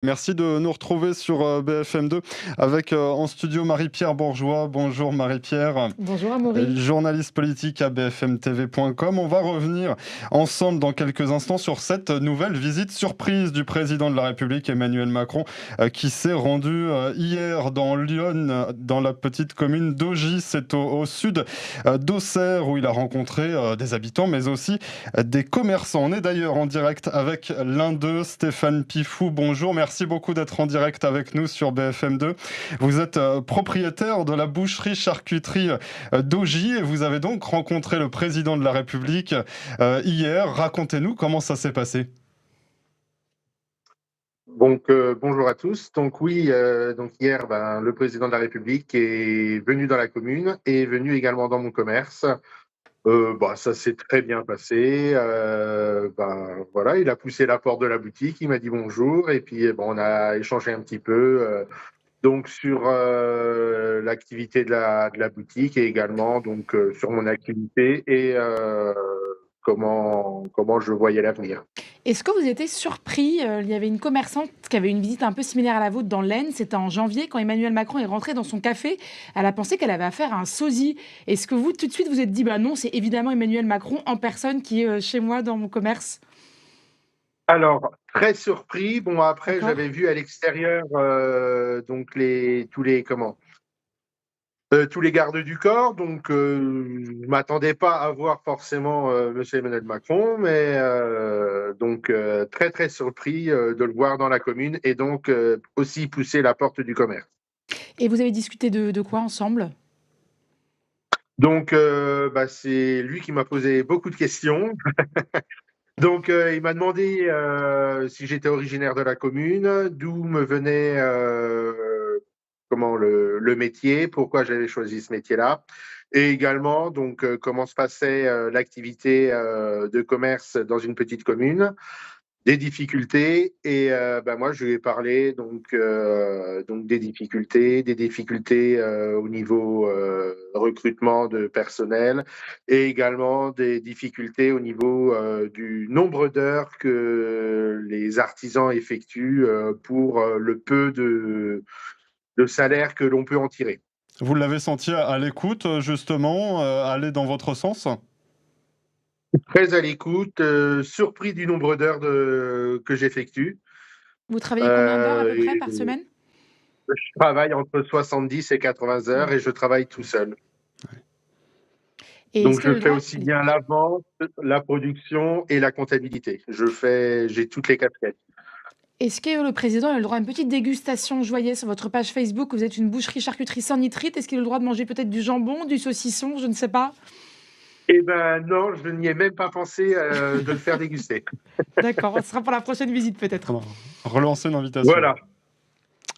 Merci de nous retrouver sur BFM2 avec en studio Marie-Pierre Bourgeois. Bonjour Marie-Pierre, Bonjour Amaury. journaliste politique à bfmtv.com. On va revenir ensemble dans quelques instants sur cette nouvelle visite surprise du président de la République Emmanuel Macron qui s'est rendu hier dans Lyon, dans la petite commune d'Augy. C'est au sud d'Auxerre où il a rencontré des habitants mais aussi des commerçants. On est d'ailleurs en direct avec l'un d'eux, Stéphane Pifou. Bonjour, merci beaucoup d'être en direct avec nous sur BFM2. Vous êtes propriétaire de la boucherie-charcuterie d'Augy et vous avez donc rencontré le président de la République hier. Racontez-nous comment ça s'est passé. Bonjour à tous. Donc oui, donc hier, le président de la République est venu dans la commune et est venu également dans mon commerce. Ça s'est très bien passé. Voilà, il a poussé la porte de la boutique, il m'a dit bonjour et puis on a échangé un petit peu donc sur l'activité de la boutique et également donc sur mon activité et comment je voyais l'avenir. Est-ce que vous étiez surpris? Il y avait une commerçante qui avait une visite un peu similaire à la vôtre dans l'Aisne. C'était en janvier quand Emmanuel Macron est rentré dans son café. Elle a pensé qu'elle avait affaire à un sosie. Est-ce que vous, tout de suite, vous êtes dit, bah non, c'est évidemment Emmanuel Macron en personne qui est chez moi dans mon commerce? Alors, très surpris. Bon, après, D'accord. j'avais vu à l'extérieur donc tous les gardes du corps. Donc, je m'attendais pas à voir forcément Monsieur Emmanuel Macron, mais très très surpris de le voir dans la commune et donc aussi pousser la porte du commerce. Et vous avez discuté de quoi ensemble? Donc, c'est lui qui m'a posé beaucoup de questions. Donc, il m'a demandé si j'étais originaire de la commune, d'où me venait le métier, pourquoi j'avais choisi ce métier-là, et également donc comment se passait l'activité de commerce dans une petite commune, des difficultés. Et moi, je lui ai parlé donc des difficultés au niveau recrutement de personnel et également des difficultés au niveau du nombre d'heures que les artisans effectuent pour le peu de salaire que l'on peut en tirer. Vous l'avez senti à l'écoute, justement, aller dans votre sens? Très à l'écoute, surpris du nombre d'heures que j'effectue. Vous travaillez combien d'heures à peu près Et par semaine? je travaille entre 70 et 80 heures Ouais. et je travaille tout seul. Et est-ce Donc qu'il a je le fais droit? aussi bien la vente, la production et la comptabilité. J'ai toutes les casquettes. Est-ce que le président a le droit à une petite dégustation? Je voyais sur votre page Facebook que vous êtes une boucherie-charcuterie sans nitrite. Est-ce qu'il a le droit de manger peut-être du jambon, du saucisson? Je ne sais pas. Eh ben non, je n'y ai même pas pensé de le faire déguster. D'accord, ce sera pour la prochaine visite peut-être. Alors, relancer une invitation. Voilà,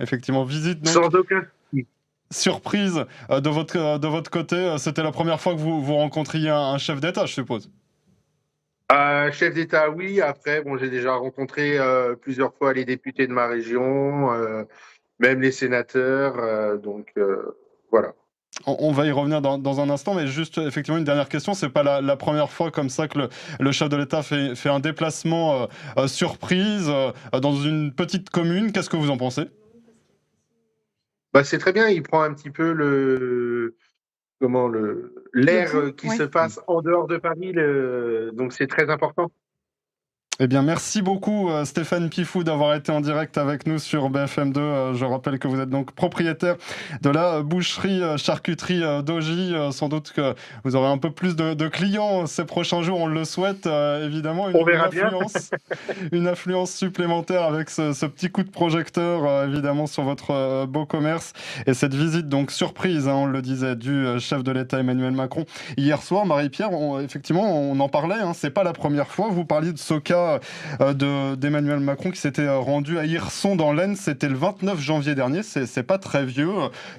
Effectivement, visite donc sans aucun souci. surprise de votre côté. C'était la première fois que vous rencontriez un chef d'État, je suppose. Chef d'État, oui. Après, bon, j'ai déjà rencontré plusieurs fois les députés de ma région, même les sénateurs. Voilà. On va y revenir dans un instant, mais juste effectivement une dernière question. C'est pas la première fois comme ça que le chef de l'État fait un déplacement surprise dans une petite commune. Qu'est-ce que vous en pensez? C'est très bien. Il prend un petit peu Le l'air pouls, qui ouais. se passe en dehors de Paris. Donc c'est très important. Eh bien, merci beaucoup Stéphane Pifou d'avoir été en direct avec nous sur BFM2. Je rappelle que vous êtes donc propriétaire de la boucherie charcuterie d'Augy. Sans doute que vous aurez un peu plus de clients ces prochains jours, on le souhaite. Évidemment, On verra bien. une affluence supplémentaire avec ce petit coup de projecteur, évidemment, sur votre beau commerce. Et cette visite donc surprise, hein, on le disait, du chef de l'État Emmanuel Macron. Hier soir, Marie-Pierre, effectivement, on en parlait, hein, c'est pas la première fois. Vous parliez de ce cas d'Emmanuel Macron qui s'était rendu à Hirson dans l'Aisne, c'était le 29 janvier dernier, c'est pas très vieux.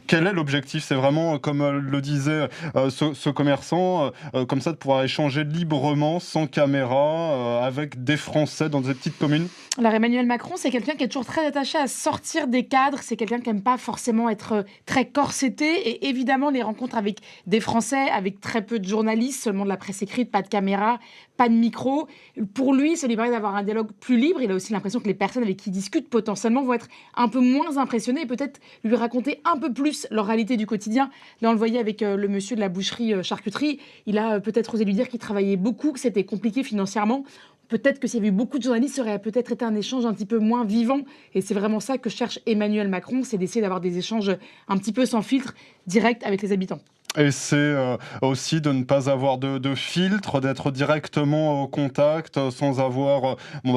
Quel est l'objectif? C'est vraiment, comme le disait ce commerçant, comme ça de pouvoir échanger librement, sans caméra, avec des Français dans des petites communes? Alors Emmanuel Macron, c'est quelqu'un qui est toujours très attaché à sortir des cadres. C'est quelqu'un qui n'aime pas forcément être très corseté. Et évidemment, les rencontres avec des Français, avec très peu de journalistes, seulement de la presse écrite, pas de caméra, pas de micro. Pour lui, ça lui permet d'avoir un dialogue plus libre. Il a aussi l'impression que les personnes avec qui il discute potentiellement vont être un peu moins impressionnées et peut-être lui raconter un peu plus leur réalité du quotidien. Là, on le voyait avec le monsieur de la boucherie charcuterie. Il a peut-être osé lui dire qu'il travaillait beaucoup, que c'était compliqué financièrement. Peut-être que s'il y avait eu beaucoup de journalistes, ça aurait peut-être été un échange un petit peu moins vivant. Et c'est vraiment ça que cherche Emmanuel Macron, c'est d'essayer d'avoir des échanges un petit peu sans filtre, direct avec les habitants. Et c'est aussi de ne pas avoir de filtre, d'être directement au contact, sans avoir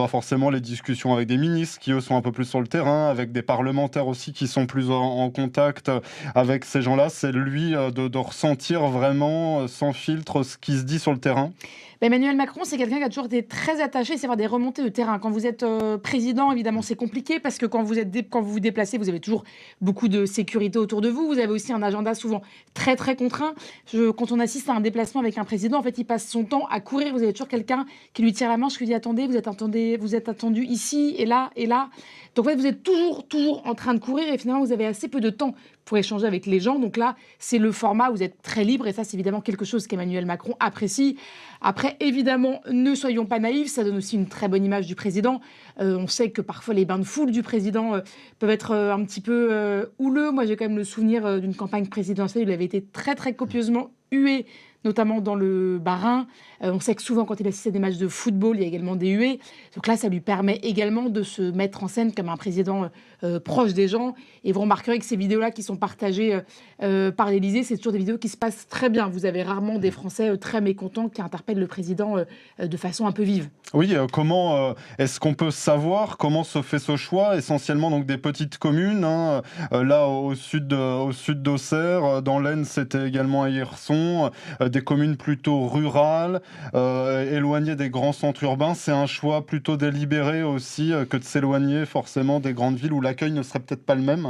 forcément les discussions avec des ministres qui, eux, sont un peu plus sur le terrain, avec des parlementaires aussi qui sont plus en contact avec ces gens-là. C'est lui de ressentir vraiment, sans filtre, ce qui se dit sur le terrain. Emmanuel Macron, c'est quelqu'un qui a toujours été très attaché, c'est avoir des remontées de terrain. Quand vous êtes président, évidemment, c'est compliqué parce que quand vous vous déplacez, vous avez toujours beaucoup de sécurité autour de vous. Vous avez aussi un agenda souvent très, très contraint. Quand on assiste à un déplacement avec un président, en fait, il passe son temps à courir. Vous avez toujours quelqu'un qui lui tire la manche, qui lui dit attendez, vous êtes attendu ici et là et là. Donc, en fait, vous êtes toujours en train de courir et finalement, vous avez assez peu de temps pour échanger avec les gens. Donc là, c'est le format où vous êtes très libre et ça, c'est évidemment quelque chose qu'Emmanuel Macron apprécie. Après, évidemment, ne soyons pas naïfs, ça donne aussi une très bonne image du président. On sait que parfois les bains de foule du président peuvent être un petit peu houleux. Moi, j'ai quand même le souvenir d'une campagne présidentielle où il avait été très, très copieusement hué, notamment dans le Bas-Rhin. On sait que souvent, quand il assiste à des matchs de football, il y a également des huées. Donc là, ça lui permet également de se mettre en scène comme un président proche des gens. Et vous remarquerez que ces vidéos-là qui sont partagées par l'Élysée, c'est toujours des vidéos qui se passent très bien. Vous avez rarement des Français très mécontents qui interpellent le président de façon un peu vive. Oui, comment est-ce qu'on peut savoir comment se fait ce choix? Essentiellement donc des petites communes, hein. Là au sud d'Auxerre, dans l'Aisne, c'était également à Hirson, des communes plutôt rurales, éloignées des grands centres urbains. C'est un choix plutôt délibéré aussi que de s'éloigner forcément des grandes villes où l'accueil ne serait peut-être pas le même.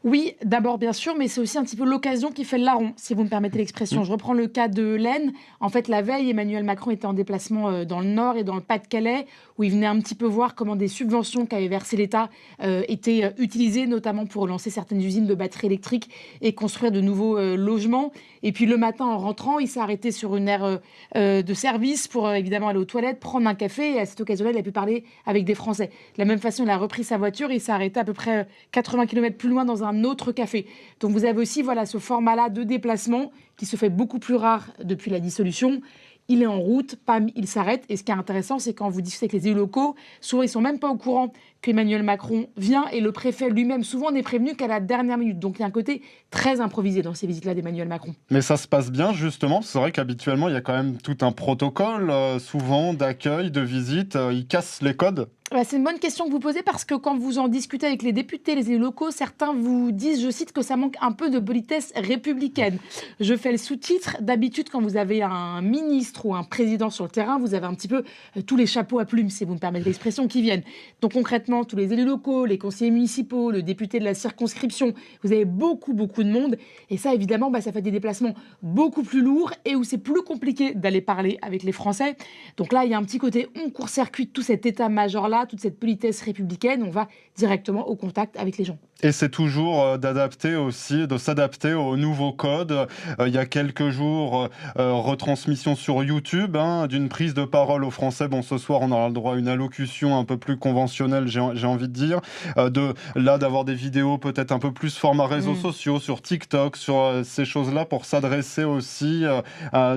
Oui, d'abord bien sûr, mais c'est aussi un petit peu l'occasion qui fait le larron, si vous me permettez l'expression. Je reprends le cas de l'Aisne. En fait, la veille, Emmanuel Macron était en déplacement dans le Nord et dans le Pas-de-Calais, où il venait un petit peu voir comment des subventions qu'avait versées l'État étaient utilisées, notamment pour lancer certaines usines de batteries électriques et construire de nouveaux logements. Et puis le matin, en rentrant, il s'est arrêté sur une aire de service pour évidemment aller aux toilettes, prendre un café. Et à cette occasion-là, il a pu parler avec des Français. De la même façon, il a repris sa voiture et il s'est arrêté à peu près 80 km plus loin dans un autre café. Donc vous avez aussi ce format-là de déplacement qui se fait beaucoup plus rare depuis la dissolution. Il est en route, pam, il s'arrête. Et ce qui est intéressant, c'est quand vous discutez avec les élus locaux, souvent ils sont même pas au courant qu'Emmanuel Macron vient et le préfet lui-même souvent n'est prévenu qu'à la dernière minute. Donc il y a un côté très improvisé dans ces visites-là d'Emmanuel Macron. Mais ça se passe bien justement, c'est vrai qu'habituellement il y a quand même tout un protocole, souvent d'accueil, de visite, ils cassent les codes. C'est une bonne question que vous posez parce que quand vous en discutez avec les députés, les élus locaux, certains vous disent, je cite, que ça manque un peu de politesse républicaine. Je fais le sous-titre. D'habitude, quand vous avez un ministre ou un président sur le terrain, vous avez un petit peu tous les chapeaux à plumes, si vous me permettez l'expression, qui viennent. Donc concrètement, tous les élus locaux, les conseillers municipaux, le député de la circonscription, vous avez beaucoup de monde. Et ça, évidemment, ça fait des déplacements beaucoup plus lourds et où c'est plus compliqué d'aller parler avec les Français. Donc là, il y a un petit côté, on court-circuite tout cet état-major-là, toute cette politesse républicaine, on va directement au contact avec les gens. Et c'est toujours de s'adapter aux nouveaux codes. Il y a quelques jours, retransmission sur YouTube d'une prise de parole aux Français. Bon, ce soir, on aura le droit à une allocution un peu plus conventionnelle, j'ai envie de dire. D'avoir des vidéos peut-être un peu plus format réseaux sociaux, sur TikTok, sur ces choses-là, pour s'adresser aussi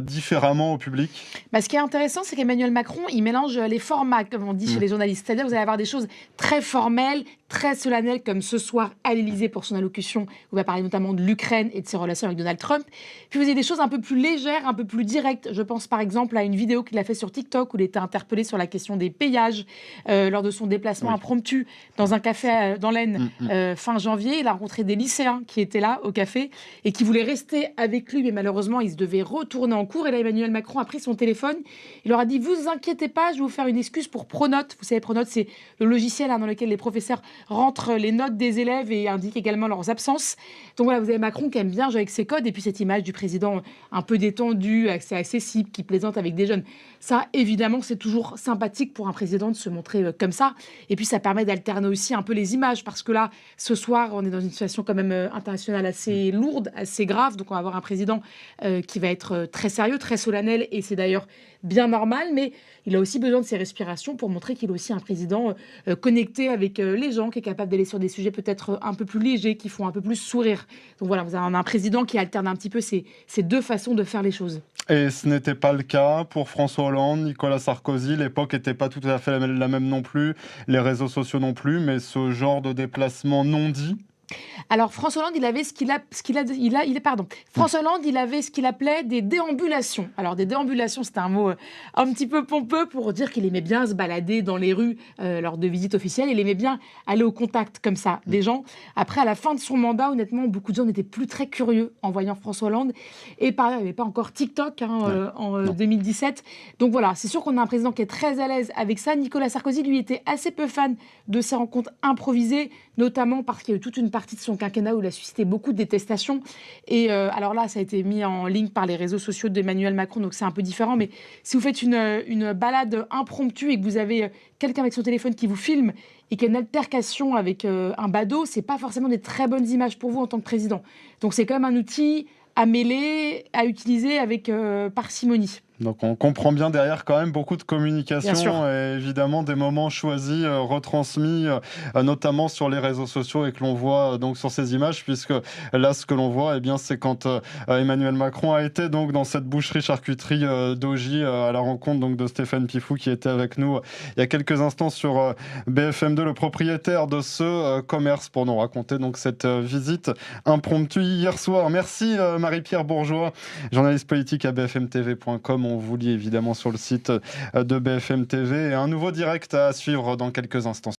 différemment au public. Ce qui est intéressant, c'est qu'Emmanuel Macron, il mélange les formats, comme on dit chez les journalistes. C'est-à-dire que vous allez avoir des choses très formelles, très solennelles, comme ce soir à l'Élysée pour son allocution, où il va parler notamment de l'Ukraine et de ses relations avec Donald Trump. Puis vous avez des choses un peu plus légères, un peu plus directes. Je pense par exemple à une vidéo qu'il a fait sur TikTok où il était interpellé sur la question des péages lors de son déplacement impromptu dans un café dans l'Aisne fin janvier. Il a rencontré des lycéens qui étaient là au café et qui voulaient rester avec lui, mais malheureusement, ils devaient retourner en cours. Et là, Emmanuel Macron a pris son téléphone. Il leur a dit « Vous inquiétez pas, je vais vous faire une excuse pour Pronote ». Vous savez, Pronote, Notes, c'est le logiciel dans lequel les professeurs rentrent les notes des élèves et indiquent également leurs absences. Donc voilà, vous avez Macron qui aime bien jouer avec ses codes et puis cette image du président un peu détendu, assez accessible, qui plaisante avec des jeunes. Ça, évidemment, c'est toujours sympathique pour un président de se montrer comme ça. Et puis, ça permet d'alterner aussi un peu les images parce que là, ce soir, on est dans une situation quand même internationale assez lourde, assez grave. Donc, on va avoir un président qui va être très sérieux, très solennel et c'est d'ailleurs bien normal, mais il a aussi besoin de ses respirations pour montrer qu'il est aussi un président connecté avec les gens, qui est capable d'aller sur des sujets peut-être un peu plus légers, qui font un peu plus sourire. Donc voilà, vous avez un président qui alterne un petit peu ces deux façons de faire les choses. Et ce n'était pas le cas pour François Hollande, Nicolas Sarkozy. L'époque n'était pas tout à fait la même non plus, les réseaux sociaux non plus, mais ce genre de déplacement non dit. Alors François Hollande, il avait François Hollande, il avait ce qu'il appelait des déambulations. Alors des déambulations, c'est un mot un petit peu pompeux pour dire qu'il aimait bien se balader dans les rues lors de visites officielles. Il aimait bien aller au contact comme ça des gens. Après, à la fin de son mandat, honnêtement, beaucoup de gens n'étaient plus très curieux en voyant François Hollande. Et pareil, il n'y avait pas encore TikTok en 2017. Donc voilà, c'est sûr qu'on a un président qui est très à l'aise avec ça. Nicolas Sarkozy, lui, était assez peu fan de ces rencontres improvisées, notamment parce qu'il y a eu toute une partie de son quinquennat où il a suscité beaucoup de détestation. Et alors là, ça a été mis en ligne par les réseaux sociaux d'Emmanuel Macron, donc c'est un peu différent. Mais si vous faites une balade impromptue et que vous avez quelqu'un avec son téléphone qui vous filme et qu'il y a une altercation avec un badaud, c'est pas forcément des très bonnes images pour vous en tant que président. Donc c'est quand même un outil à mêler, à utiliser avec parcimonie. Donc on comprend bien derrière quand même beaucoup de communication et évidemment des moments choisis, retransmis notamment sur les réseaux sociaux et que l'on voit donc sur ces images, puisque là ce que l'on voit, eh bien, c'est quand Emmanuel Macron a été donc dans cette boucherie-charcuterie d'Augy à la rencontre donc, de Stéphane Pifou qui était avec nous il y a quelques instants sur BFM2, le propriétaire de ce commerce, pour nous raconter donc cette visite impromptue hier soir. Merci Marie-Pierre Bourgeois, journaliste politique à bfmtv.com. On vous lit évidemment sur le site de BFM TV et un nouveau direct à suivre dans quelques instants.